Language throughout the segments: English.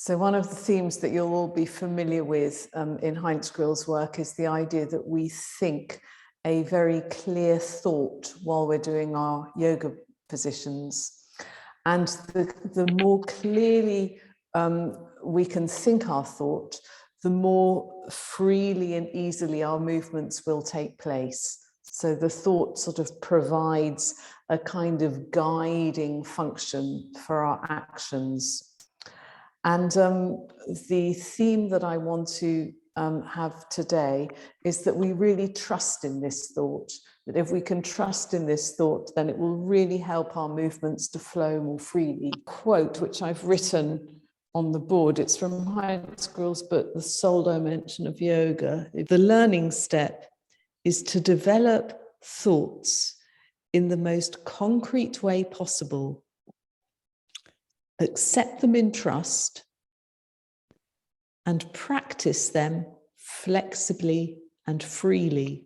So one of the themes that you'll all be familiar with in Heinz Grill's work is the idea that we think a very clear thought while we're doing our yoga positions. And the more clearly we can think our thought, the more freely and easily our movements will take place. So the thought sort of provides a kind of guiding function for our actions. And the theme that I want to have today is that we really trust in this thought, that if we can trust in this thought, then it will really help our movements to flow more freely. Quote, which I've written on the board, it's from Heinz Grill's book, The Soul Dimension of Yoga. The learning step is to develop thoughts in the most concrete way possible. Accept them in trust and practice them flexibly and freely.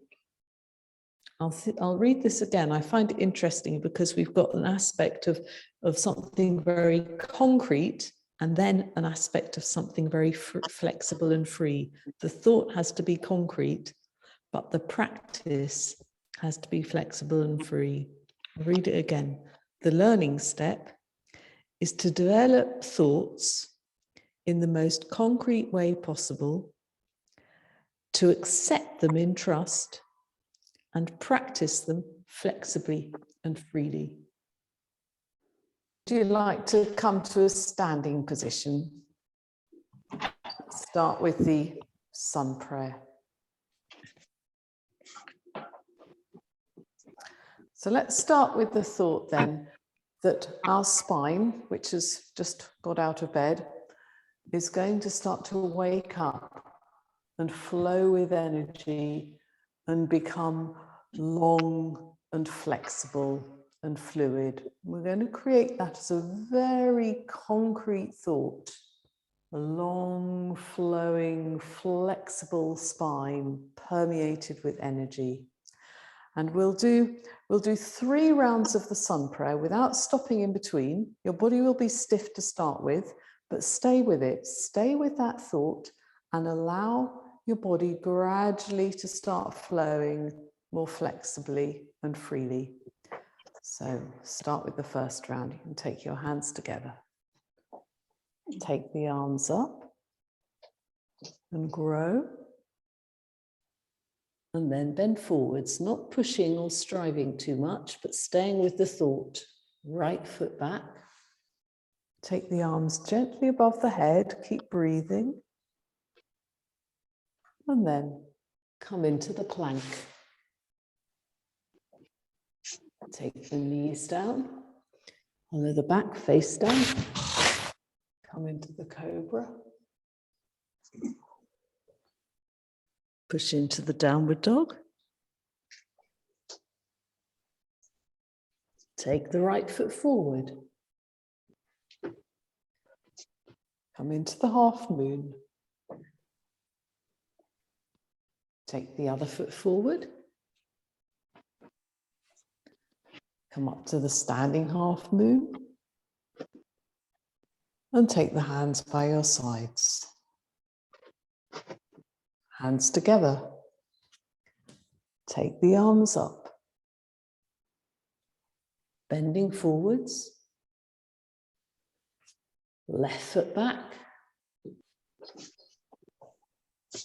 I'll read this again. I find it interesting because we've got an aspect of something very concrete and then an aspect of something very flexible and free. The thought has to be concrete, but the practice has to be flexible and free. I'll read it again. The learning step is to develop thoughts in the most concrete way possible, to accept them in trust, and practice them flexibly and freely. Do you like to come to a standing position? Start with the sun prayer. So let's start with the thought then that our spine, which has just got out of bed, is going to start to wake up and flow with energy and become long and flexible and fluid. We're going to create that as a very concrete thought, a long, flowing, flexible spine permeated with energy. And we'll do 3 rounds of the sun prayer without stopping in between. Your body will be stiff to start with, but stay with it. Stay with that thought and allow your body gradually to start flowing more flexibly and freely. So start with the first round. You can take your hands together. Take the arms up and grow. And then bend forwards, not pushing or striving too much, but staying with the thought. Right foot back. Take the arms gently above the head. Keep breathing. And then come into the plank. Take the knees down. Follow the back, face down. Come into the cobra. Push into the downward dog. Take the right foot forward. Come into the half moon. Take the other foot forward. Come up to the standing half moon. And take the hands by your sides. Hands together. Take the arms up. Bending forwards. Left foot back.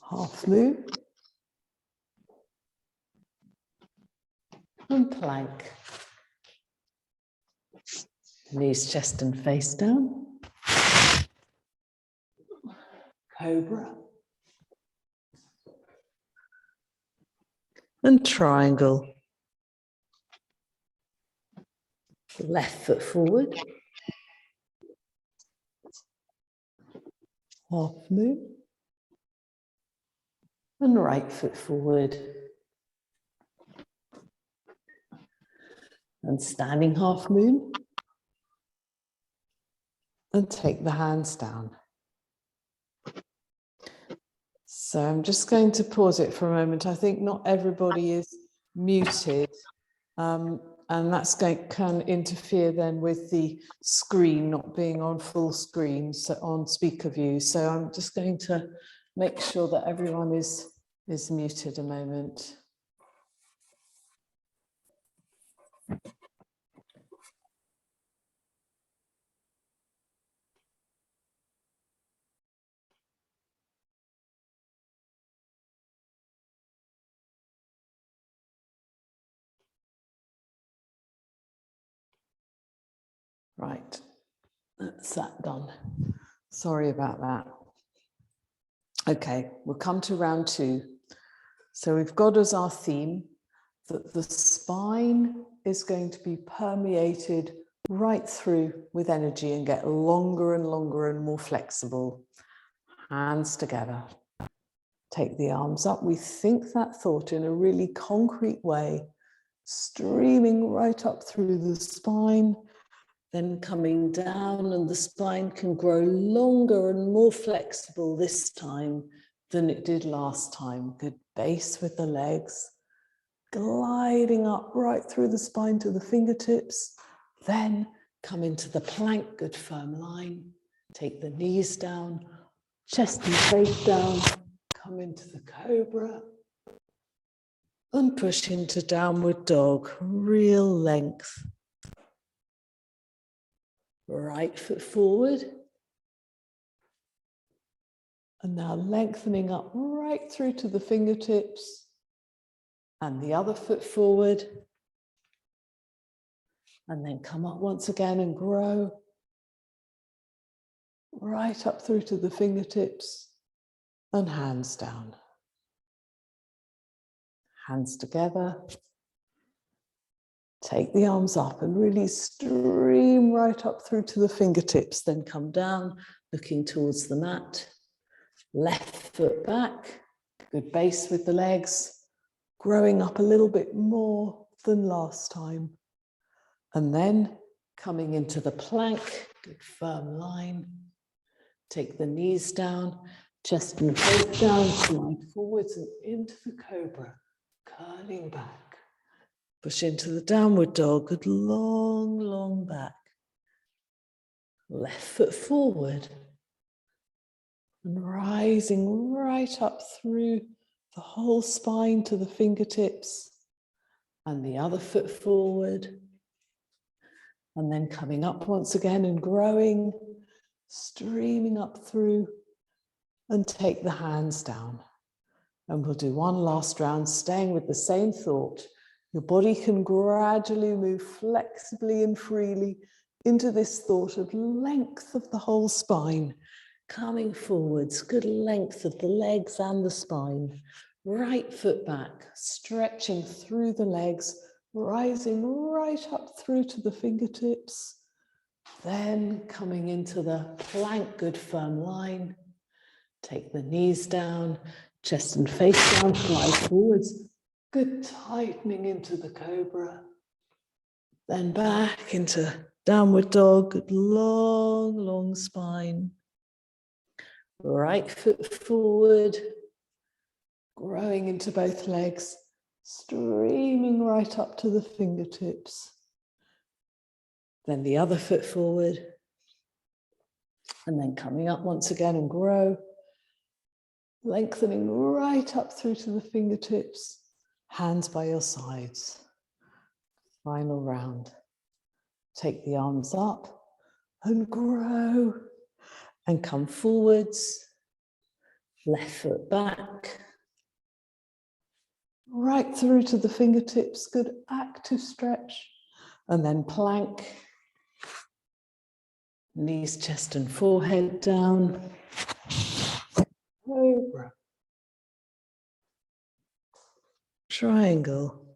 Half moon. And plank. Knees, chest and face down. Cobra. And triangle. Left foot forward. Half moon. And right foot forward. And standing half moon. And take the hands down. So I'm just going to pause it for a moment. I think not everybody is muted. And that's can interfere then with the screen not being on full screen, so on speaker view. So I'm just going to make sure that everyone is muted a moment. Right, that's that done. Sorry about that. Okay, we'll come to round 2. So we've got as our theme that the spine is going to be permeated right through with energy and get longer and longer and more flexible. Hands together. Take the arms up. We think that thought in a really concrete way, streaming right up through the spine, then coming down, and the spine can grow longer and more flexible this time than it did last time. Good base with the legs, gliding up right through the spine to the fingertips, then come into the plank, good firm line. Take the knees down, chest and face down, come into the cobra, and push into downward dog, real length. Right foot forward. And now lengthening up right through to the fingertips. And the other foot forward. And then come up once again and grow. Right up through to the fingertips. And hands down. Hands together. Take the arms up and really stream right up through to the fingertips. Then come down, looking towards the mat. Left foot back. Good base with the legs. Growing up a little bit more than last time. And then coming into the plank. Good firm line. Take the knees down. Chest and face down. Slide forwards and into the cobra. Curling back. Push into the downward dog, good long, long back. Left foot forward. And rising right up through the whole spine to the fingertips. And the other foot forward. And then coming up once again and growing, streaming up through. And take the hands down. And we'll do one last round, staying with the same thought. Your body can gradually move flexibly and freely into this thought of length of the whole spine, coming forwards, good length of the legs and the spine. Right foot back, stretching through the legs, rising right up through to the fingertips. Then coming into the plank, good firm line. Take the knees down, chest and face down, slide forwards. Good tightening into the cobra. Then back into downward dog, good long, long spine. Right foot forward, growing into both legs, streaming right up to the fingertips. Then the other foot forward. And then coming up once again and grow. Lengthening right up through to the fingertips. Hands by your sides. Final round. Take the arms up and grow. And come forwards. Left foot back. Right through to the fingertips. Good active stretch. And then plank. Knees, chest and forehead down. Cobra. Triangle.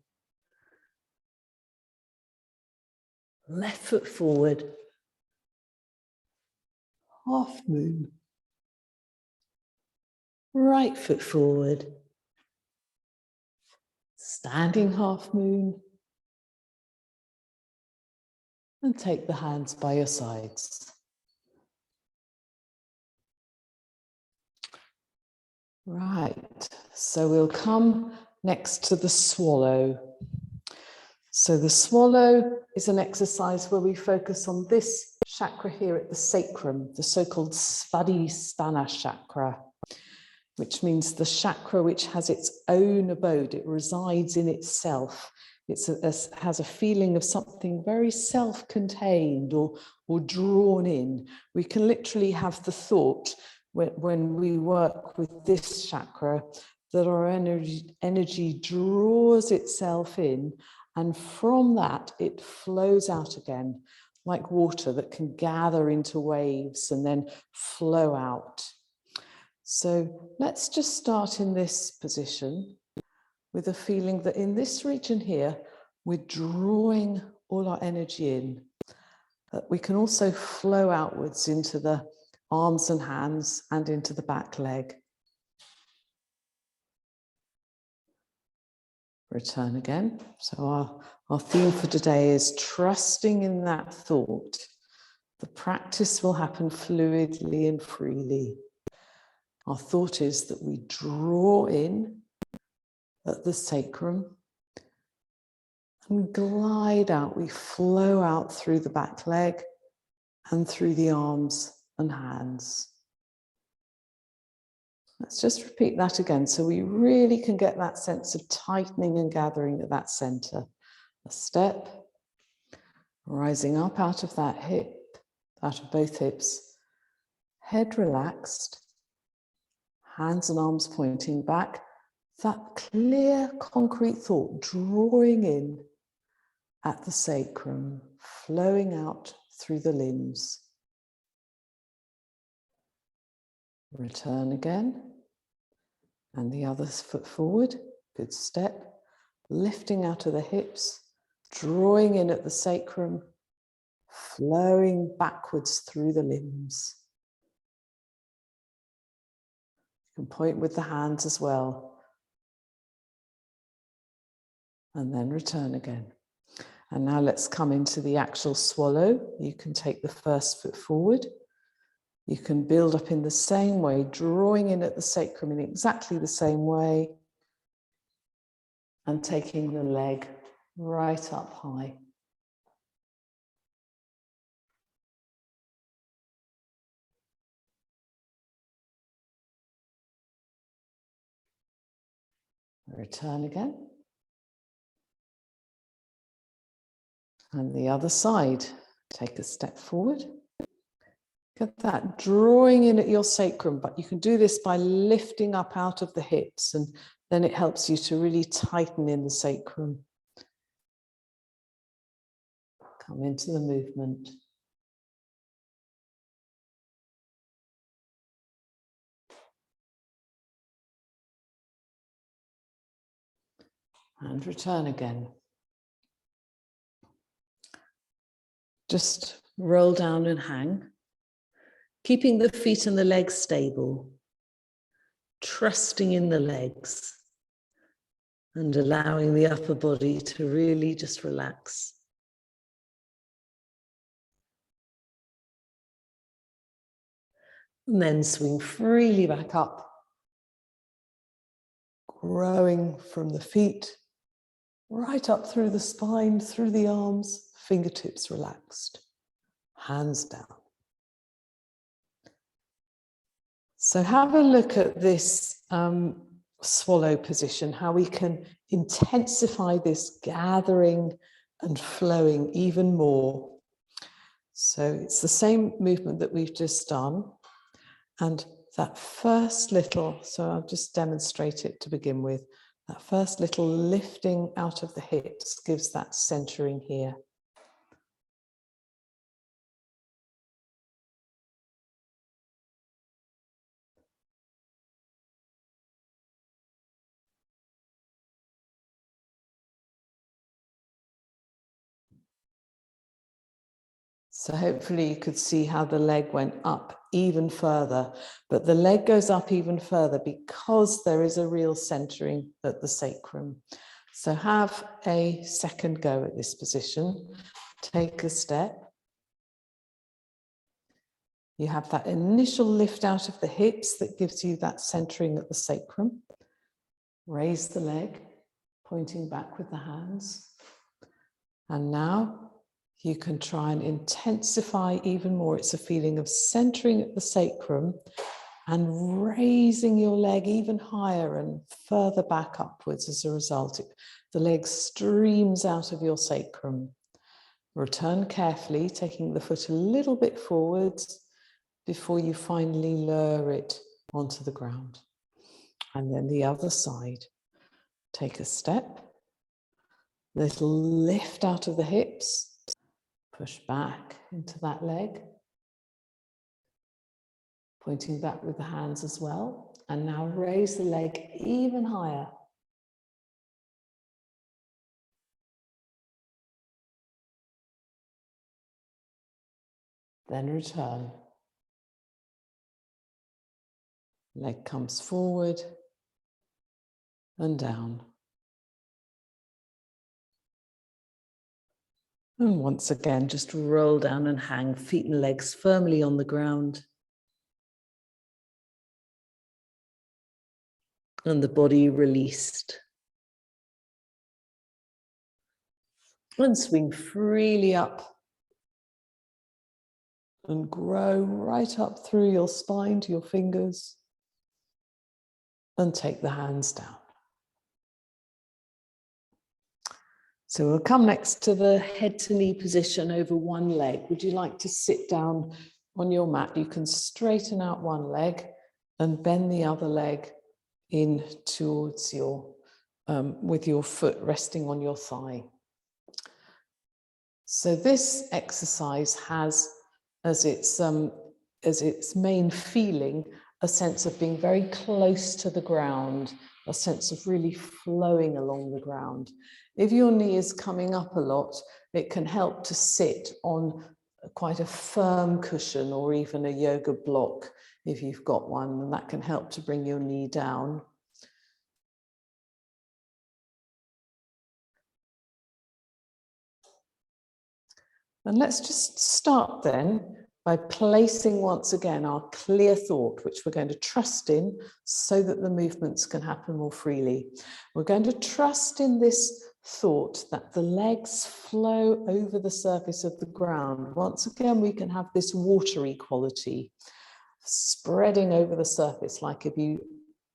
Left foot forward. Half moon. Right foot forward. Standing half moon. And take the hands by your sides. Right, so we'll come next to the swallow. So the swallow is an exercise where we focus on this chakra here at the sacrum, the so-called svadhisthana chakra, which means the chakra which has its own abode. It resides in itself. It has a feeling of something very self-contained or drawn in. We can literally have the thought when we work with this chakra that our energy draws itself in, and from that it flows out again like water that can gather into waves and then flow out. So let's just start in this position with a feeling that in this region here, we're drawing all our energy in. We can also flow outwards into the arms and hands and into the back leg. Return again. So our theme for today is trusting in that thought. The practice will happen fluidly and freely. Our thought is that we draw in at the sacrum and glide out. We flow out through the back leg and through the arms and hands. Let's just repeat that again so we really can get that sense of tightening and gathering at that center. A step, rising up out of that hip, out of both hips, head relaxed, hands and arms pointing back, that clear, concrete thought drawing in at the sacrum, flowing out through the limbs. Return again. And the other foot forward, good step, lifting out of the hips, drawing in at the sacrum, flowing backwards through the limbs. You can point with the hands as well. And then return again. And now let's come into the actual swallow. You can take the first foot forward. You can build up in the same way, drawing in at the sacrum in exactly the same way, and taking the leg right up high. Return again. And the other side, take a step forward. Get that drawing in at your sacrum, but you can do this by lifting up out of the hips, and then it helps you to really tighten in the sacrum. Come into the movement. And return again. Just roll down and hang. Keeping the feet and the legs stable, trusting in the legs and allowing the upper body to really just relax. And then swing freely back up, growing from the feet, right up through the spine, through the arms, fingertips relaxed, hands down. So have a look at this swallow position, how we can intensify this gathering and flowing even more. So it's the same movement that we've just done. And that first little, so I'll just demonstrate it to begin with. That first little lifting out of the hips gives that centering here. So hopefully you could see how the leg went up even further, but the leg goes up even further because there is a real centering at the sacrum. So have a second go at this position. Take a step. You have that initial lift out of the hips that gives you that centering at the sacrum. Raise the leg, pointing back with the hands. And now you can try and intensify even more. It's a feeling of centering at the sacrum and raising your leg even higher and further back upwards as a result. The leg streams out of your sacrum. Return carefully, taking the foot a little bit forwards before you finally lower it onto the ground. And then the other side. Take a step, little lift out of the hips, push back into that leg, pointing back with the hands as well. And now raise the leg even higher. Then return. Leg comes forward and down. And once again, just roll down and hang, feet and legs firmly on the ground. And the body released. And swing freely up. And grow right up through your spine to your fingers. And take the hands down. So we'll come next to the head to knee position over one leg. Would you like to sit down on your mat? You can straighten out one leg and bend the other leg in towards your, with your foot resting on your thigh. So this exercise has as its main feeling a sense of being very close to the ground, a sense of really flowing along the ground. If your knee is coming up a lot, it can help to sit on quite a firm cushion or even a yoga block if you've got one, and that can help to bring your knee down. And let's just start then by placing once again our clear thought, which we're going to trust in so that the movements can happen more freely. We're going to trust in this thought that the legs flow over the surface of the ground. Once again, we can have this watery quality spreading over the surface, like if you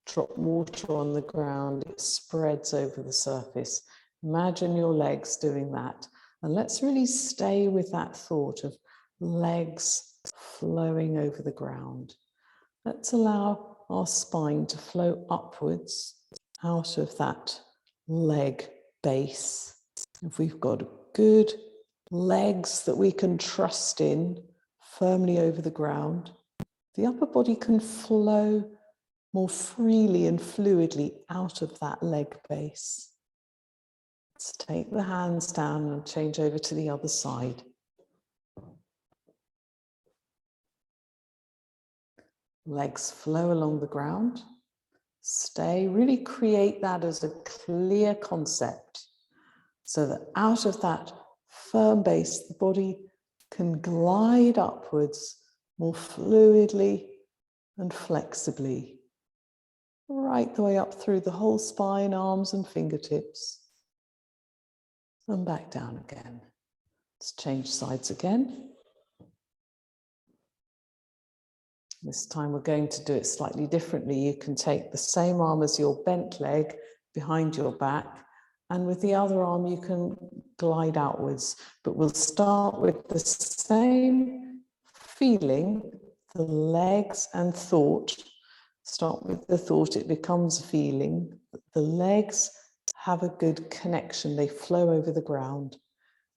drop water on the ground, it spreads over the surface. Imagine your legs doing that. And let's really stay with that thought of legs flowing over the ground. Let's allow our spine to flow upwards out of that leg base. If we've got good legs that we can trust in firmly over the ground, the upper body can flow more freely and fluidly out of that leg base. Let's take the hands down and change over to the other side. Legs flow along the ground. Stay, really create that as a clear concept so that out of that firm base, the body can glide upwards more fluidly and flexibly, right the way up through the whole spine, arms and fingertips, and back down again. Let's change sides again. This time we're going to do it slightly differently. You can take the same arm as your bent leg behind your back, and with the other arm you can glide outwards, but we'll start with the same feeling, the legs and thought. Start with the thought, it becomes a feeling. The legs have a good connection, they flow over the ground,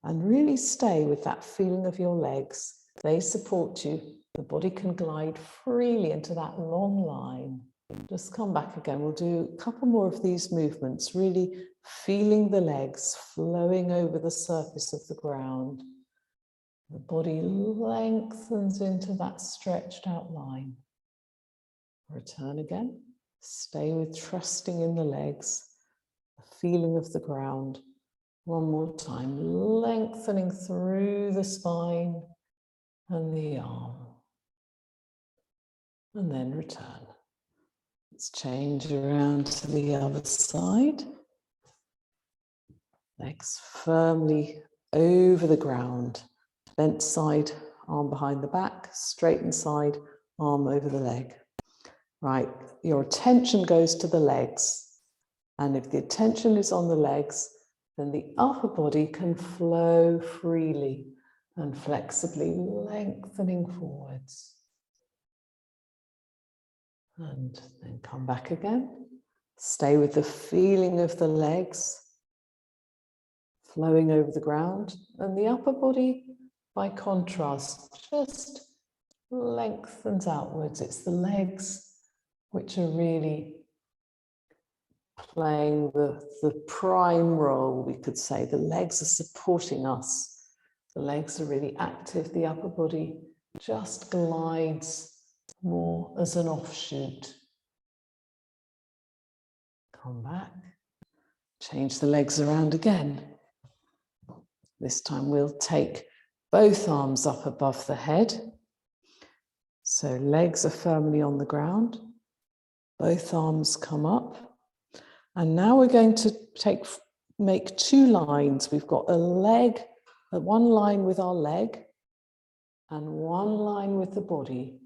and really stay with that feeling of your legs. They support you. The body can glide freely into that long line. Just come back again. We'll do a couple more of these movements, really feeling the legs flowing over the surface of the ground. The body lengthens into that stretched out line. Return again. Stay with trusting in the legs, the feeling of the ground. One more time, lengthening through the spine and the arm. And then return. Let's change around to the other side. Legs firmly over the ground. Bent side, arm behind the back, straighten side, arm over the leg. Right, your attention goes to the legs. And if the attention is on the legs, then the upper body can flow freely and flexibly, lengthening forwards. And then come back again. Stay with the feeling of the legs flowing over the ground, and the upper body, by contrast, just lengthens outwards. It's the legs which are really playing the prime role, we could say. The legs are supporting us. The legs are really active. The upper body just glides more as an offshoot. Come back. Change the legs around again. This time we'll take both arms up above the head. So legs are firmly on the ground. Both arms come up. And now we're going to make two lines. We've got a leg, one line with our leg and one line with the body.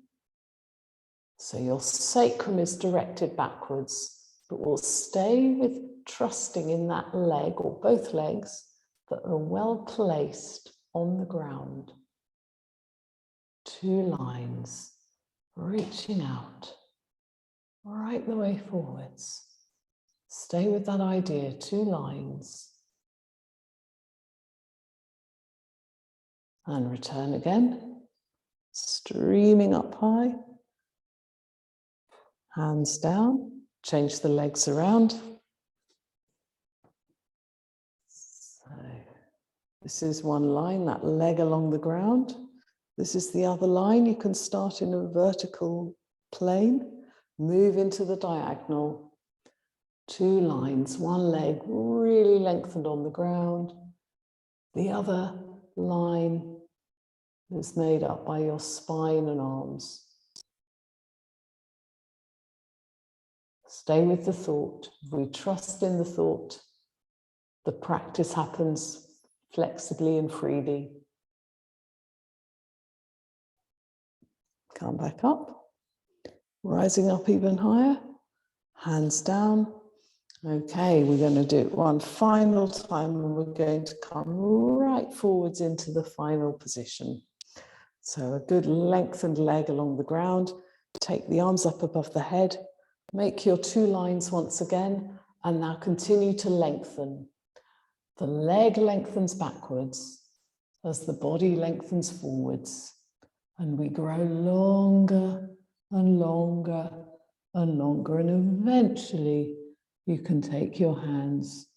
So your sacrum is directed backwards, but we'll stay with trusting in that leg or both legs that are well placed on the ground. Two lines reaching out right the way forwards. Stay with that idea, two lines. And return again, streaming up high. Hands down, change the legs around. So this is one line, that leg along the ground. This is the other line. You can start in a vertical plane, move into the diagonal. Two lines, one leg really lengthened on the ground. The other line is made up by your spine and arms. Stay with the thought. If we trust in the thought, the practice happens flexibly and freely. Come back up, rising up even higher, hands down. Okay, we're going to do it one final time and we're going to come right forwards into the final position. So a good lengthened leg along the ground. Take the arms up above the head. Make your two lines once again and now continue to lengthen. The leg lengthens backwards as the body lengthens forwards. And we grow longer and longer and longer. And eventually you can take your hands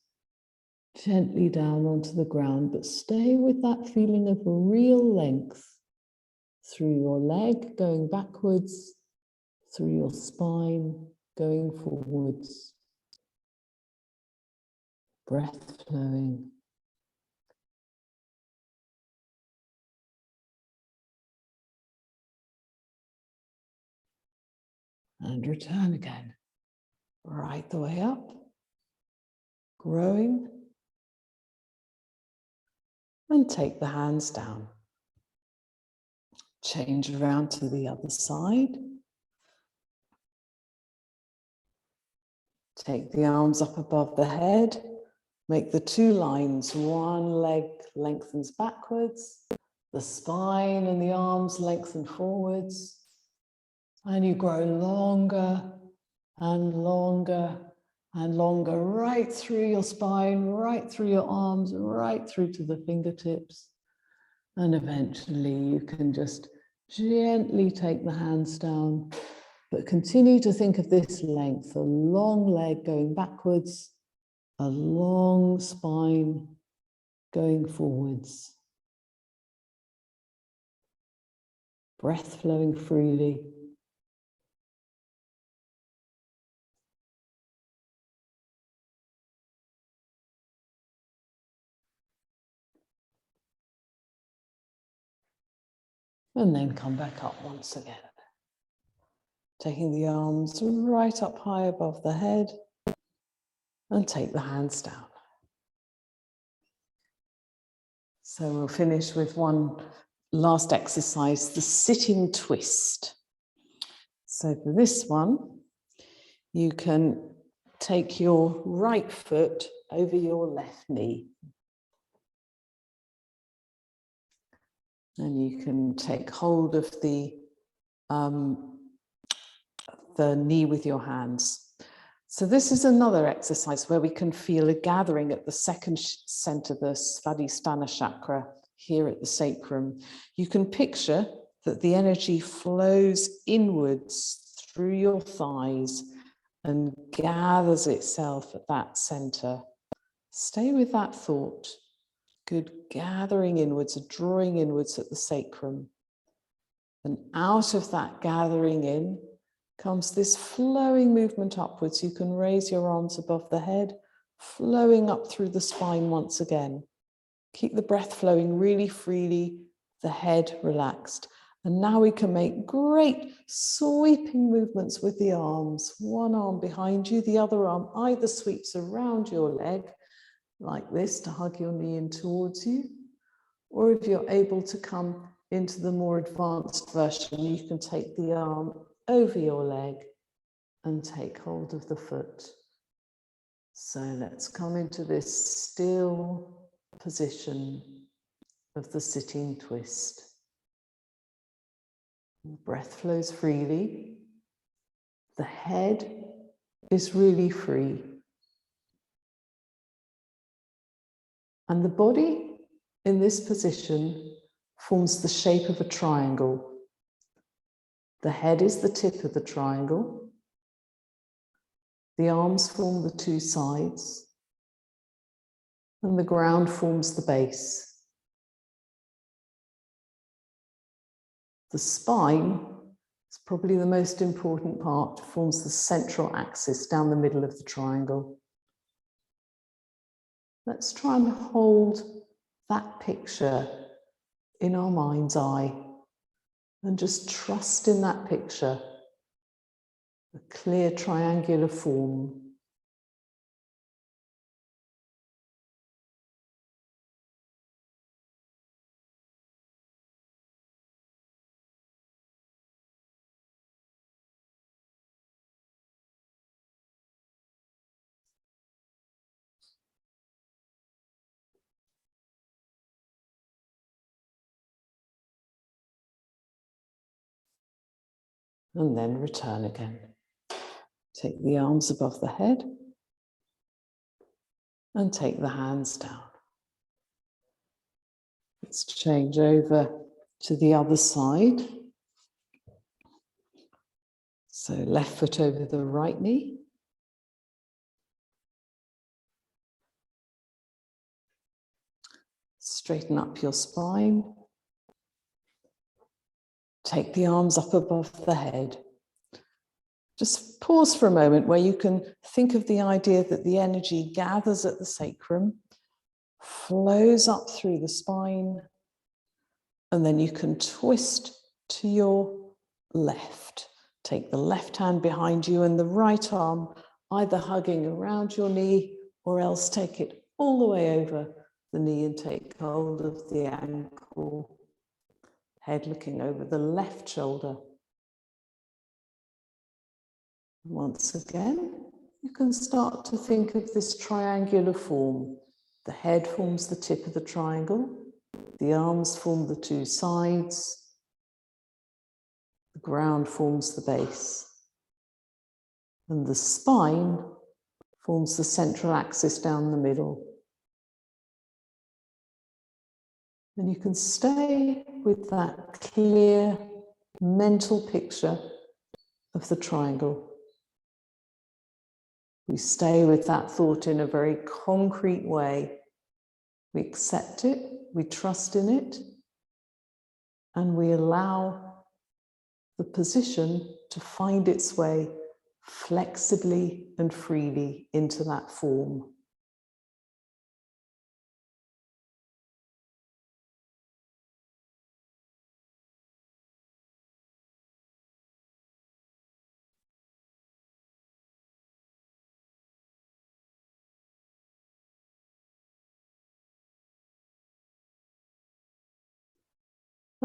gently down onto the ground, but stay with that feeling of real length through your leg going backwards, through your spine going forwards. Breath flowing. And return again. Right the way up. Growing. And take the hands down. Change around to the other side. Take the arms up above the head. Make the two lines. One leg lengthens backwards. The spine and the arms lengthen forwards. And you grow longer and longer and longer, right through your spine, right through your arms, right through to the fingertips. And eventually you can just gently take the hands down, but continue to think of this length, a long leg going backwards, a long spine going forwards. Breath flowing freely. And then come back up once again. Taking the arms right up high above the head and take the hands down. So we'll finish with one last exercise, the sitting twist. So for this one, you can take your right foot over your left knee. And you can take hold of the knee with your hands. So this is another exercise where we can feel a gathering at the second center, the svadhisthana chakra, here at the sacrum. You can picture that the energy flows inwards through your thighs and gathers itself at that center. Stay with that thought. Good, gathering inwards, drawing inwards at the sacrum. And out of that gathering in comes this flowing movement upwards. You can raise your arms above the head, flowing up through the spine once again. Keep the breath flowing really freely, the head relaxed. And now we can make great sweeping movements with the arms. One arm behind you, the other arm either sweeps around your leg, like this, to hug your knee in towards you. Or if you're able to come into the more advanced version, you can take the arm over your leg and take hold of the foot. So let's come into this still position of the sitting twist. The breath flows freely. The head is really free. And the body in this position forms the shape of a triangle. The head is the tip of the triangle. The arms form the two sides. And the ground forms the base. The spine is probably the most important part, forms the central axis down the middle of the triangle. Let's try and hold that picture in our mind's eye and just trust in that picture, a clear triangular form. And then return again. Take the arms above the head and take the hands down. Let's change over to the other side. So left foot over the right knee. Straighten up your spine. Take the arms up above the head. Just pause for a moment where you can think of the idea that the energy gathers at the sacrum, flows up through the spine, and then you can twist to your left. Take the left hand behind you and the right arm either hugging around your knee or else take it all the way over the knee and take hold of the ankle. Head looking over the left shoulder. Once again, you can start to think of this triangular form. The head forms the tip of the triangle. The arms form the two sides. The ground forms the base. And the spine forms the central axis down the middle. And you can stay with that clear mental picture of the triangle. We stay with that thought in a very concrete way. We accept it, we trust in it, and we allow the position to find its way flexibly and freely into that form.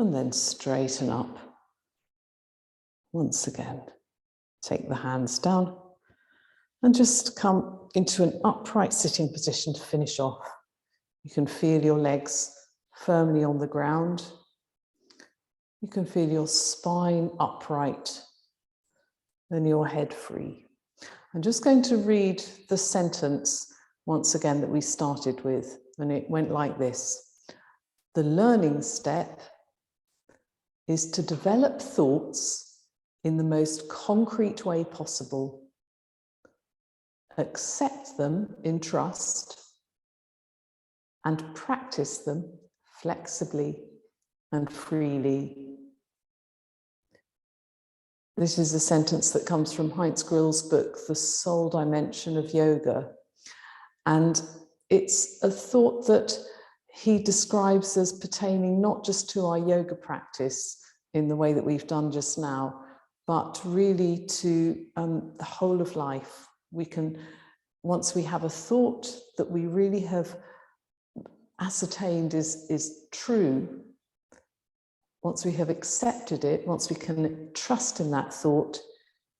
And then straighten up. Once again, take the hands down and just come into an upright sitting position to finish off. You can feel your legs firmly on the ground. You can feel your spine upright and your head free. I'm just going to read the sentence once again that we started with, and it went like this. The learning step is to develop thoughts in the most concrete way possible. Accept them in trust and practice them flexibly and freely. This is a sentence that comes from Heinz Grill's book, The Soul Dimension of Yoga. And it's a thought that he describes as pertaining not just to our yoga practice in the way that we've done just now, but really to the whole of life. We can, once we have a thought that we really have ascertained is true, once we have accepted it, once we can trust in that thought,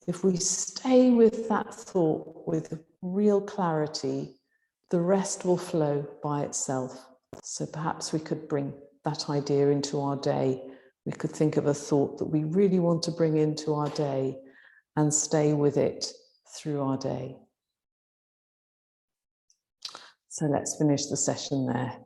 if we stay with that thought with real clarity, the rest will flow by itself. So perhaps we could bring that idea into our day. We could think of a thought that we really want to bring into our day and stay with it through our day. So let's finish the session there.